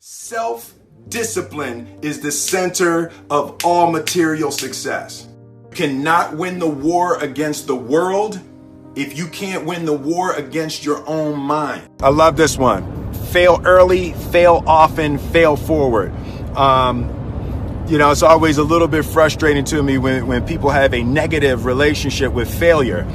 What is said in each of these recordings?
Self-discipline is the center of all material success. You cannot win the war against the world if you can't win the war against your own mind. I love this one. Fail early, fail often, fail forward. It's always a little bit frustrating to me when people have a negative relationship with failure.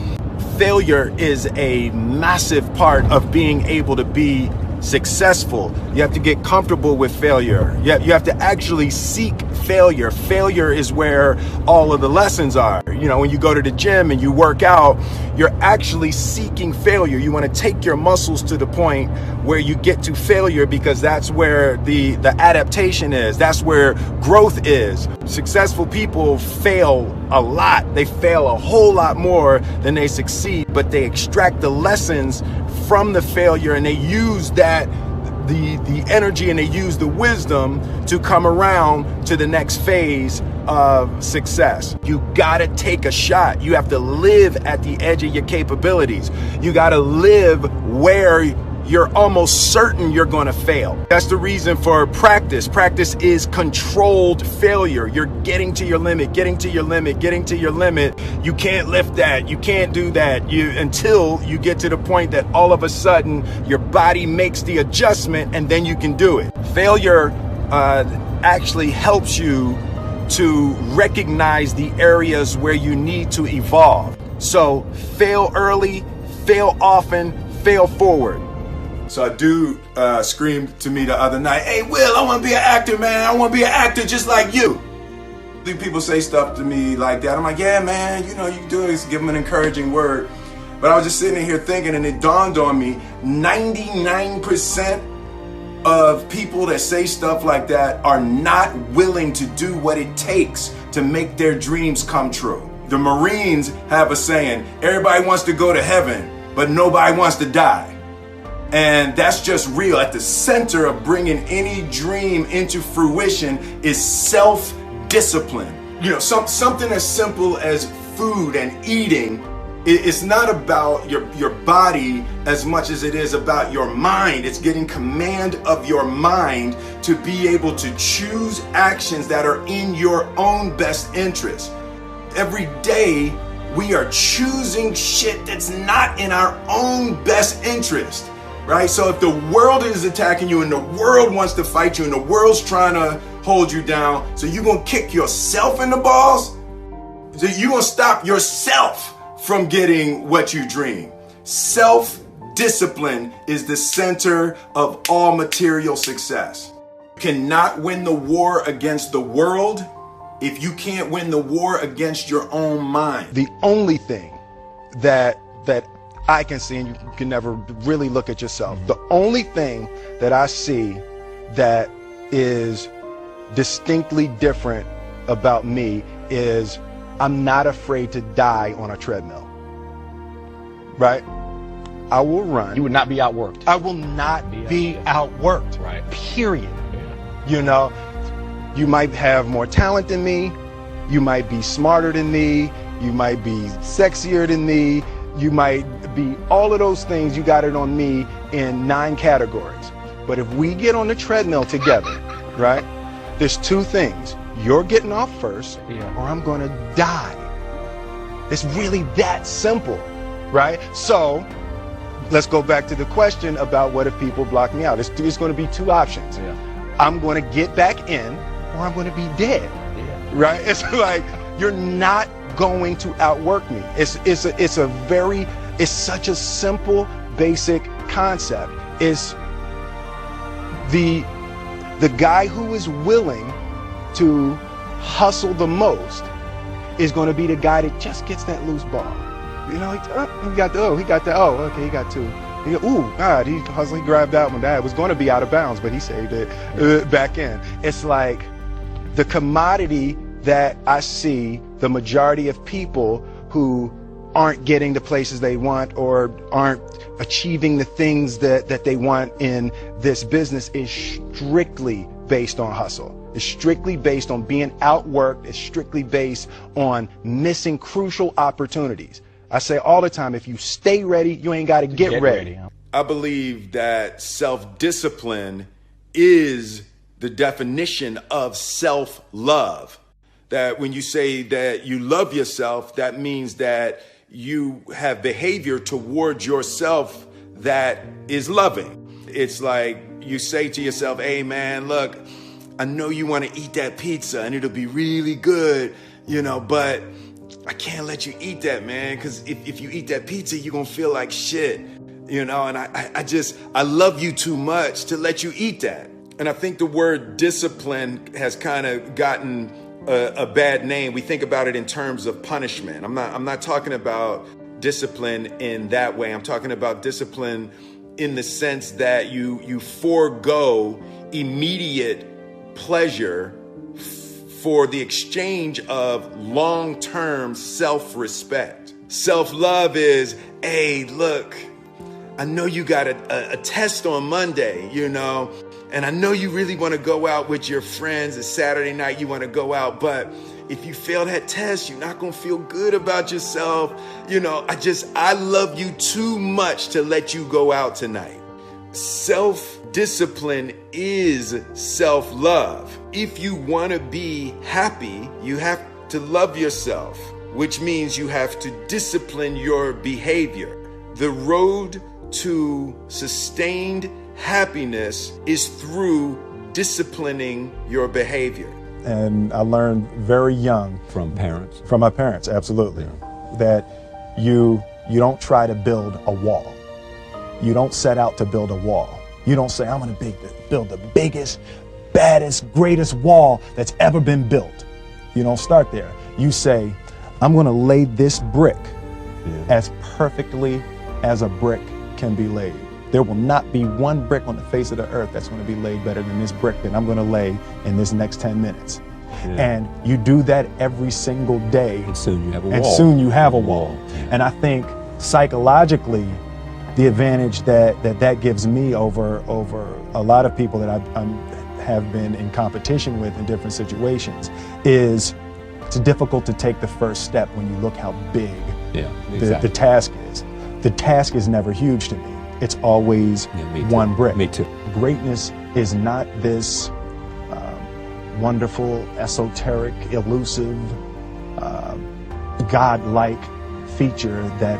Failure is a massive part of being able to be successful. You have to get comfortable with failure. You have to actually seek failure. Failure is where all of the lessons are. When you go to the gym and you work out, you're actually seeking failure. You want to take your muscles to the point where you get to failure, because that's where the adaptation is. That's where growth is. Successful people fail a lot. They fail a whole lot more than they succeed, but they extract the lessons from the failure and they use that the energy and they use the wisdom to come around to the next phase of success. You gotta take a shot. You have to live at the edge of your capabilities. You gotta live where you're almost certain you're gonna fail. That's the reason for practice. Practice is controlled failure. You're getting to your limit, getting to your limit, getting to your limit. You can't lift that. You can't do that. Until you get to the point that all of a sudden your body makes the adjustment and then you can do it. Failure actually helps you to recognize the areas where you need to evolve. So fail early, fail often, fail forward. So a dude screamed to me the other night, "Hey, Will, I want to be an actor, man. I want to be an actor just like you." People say stuff to me like that. I'm like, "Yeah, man, you can do it." Give them an encouraging word. But I was just sitting in here thinking, and it dawned on me, 99% of people that say stuff like that are not willing to do what it takes to make their dreams come true. The Marines have a saying, everybody wants to go to heaven, but nobody wants to die. And that's just real. At the center of bringing any dream into fruition is self-discipline. Something as simple as food and eating. It's not about your body as much as it is about your mind. It's getting command of your mind to be able to choose actions that are in your own best interest. Every day, we are choosing shit that's not in our own best interest. Right? So if the world is attacking you and the world wants to fight you and the world's trying to hold you down, so you're going to kick yourself in the balls? So you're going to stop yourself from getting what you dream. Self-discipline is the center of all material success. You cannot win the war against the world if you can't win the war against your own mind. The only thing that I can see, and you can never really look at yourself, the only thing that I see that is distinctly different about me is I'm not afraid to die on a treadmill. Right? I will run. You would not be outworked. I will not be outworked. Right. Period. Yeah. You might have more talent than me. You might be smarter than me. You might be sexier than me. You might be all of those things. You got it on me in 9 categories. But if we get on the treadmill together, right, there's 2 things. You're getting off first, or I'm going to die. It's really that simple, right? So let's go back to the question about what if people block me out. It's going to be 2 options. Yeah. I'm going to get back in, or I'm going to be dead, right? It's like, you're not going to outwork me. It's such a simple, basic concept. It's the guy who is willing to hustle the most is going to be the guy that just gets that loose ball. He got 2. God, he hustling, he grabbed that one. That was going to be out of bounds, but he saved it back in. It's like the commodity that I see the majority of people who aren't getting the places they want or aren't achieving the things that they want in this business is strictly based on hustle. It's strictly based on being outworked. It's strictly based on missing crucial opportunities. I say all the time, if you stay ready, you ain't got to get ready. I believe that self-discipline is the definition of self-love. That when you say that you love yourself, that means that you have behavior towards yourself that is loving. It's like you say to yourself, hey man, look, I know you want to eat that pizza and it'll be really good, but I can't let you eat that, man, because if you eat that pizza, you're going to feel like shit, and I love you too much to let you eat that. And I think the word discipline has kind of gotten a bad name. We think about it in terms of punishment. I'm not talking about discipline in that way. I'm talking about discipline in the sense that you forego immediate pleasure for the exchange of long-term self-respect. Self-love is, hey, look, I know you got a test on Monday, and I know you really want to go out with your friends. It's Saturday night, you want to go out, but if you fail that test, you're not going to feel good about yourself. I love you too much to let you go out tonight. Self-discipline is self-love. If you want to be happy, you have to love yourself, which means you have to discipline your behavior. The road to sustained happiness is through disciplining your behavior. And I learned very young from parents. From my parents, absolutely. Yeah. That you don't try to build a wall. You don't set out to build a wall. You don't say, I'm going to build the biggest, baddest, greatest wall that's ever been built. You don't start there. You say, I'm going to lay this brick as perfectly as a brick can be laid. There will not be one brick on the face of the earth that's going to be laid better than this brick that I'm going to lay in this next 10 minutes. Yeah. And you do that every single day. And soon you have a wall. And soon you have a wall. Yeah. And I think psychologically, the advantage that gives me over a lot of people that I have been in competition with in different situations is it's difficult to take the first step when you look how big the task is. The task is never huge to me. It's always one brick. Me too. Greatness is not this wonderful, esoteric, elusive, God-like feature that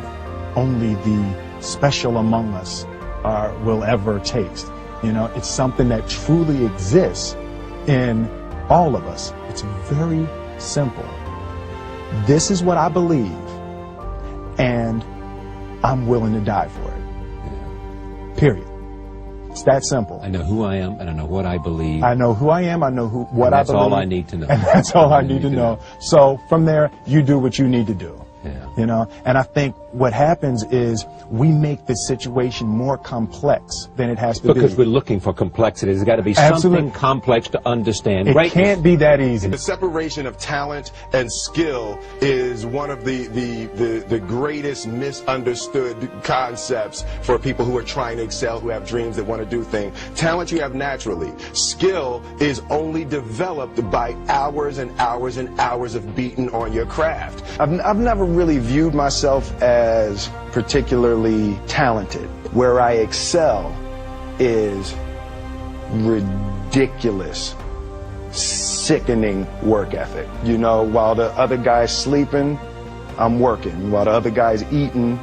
only the special among us will ever taste. It's something that truly exists in all of us. It's very simple. This is what I believe, and I'm willing to die for it. Period. It's that simple. I know who I am, and I know what I believe. I know who I am, I know what I believe. That's all I need to know. And that's all I need to know. So from there, you do what you need to do. Yeah. And I think what happens is we make the situation more complex than it has to be. Because we're looking for complexity. There's got to be something complex to understand. It can't be that easy. The separation of talent and skill is one of the greatest misunderstood concepts for people who are trying to excel, who have dreams that want to do things. Talent you have naturally. Skill is only developed by hours and hours and hours of beating on your craft. I've never really viewed myself as particularly talented. Where I excel is ridiculous, sickening work ethic. While the other guy's sleeping, I'm working. While the other guy's eating,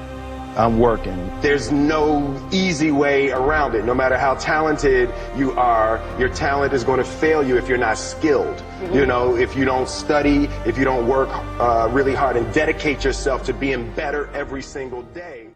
I'm working. There's no easy way around it. No matter how talented you are, your talent is going to fail you if you're not skilled. If you don't study, if you don't work really hard and dedicate yourself to being better every single day.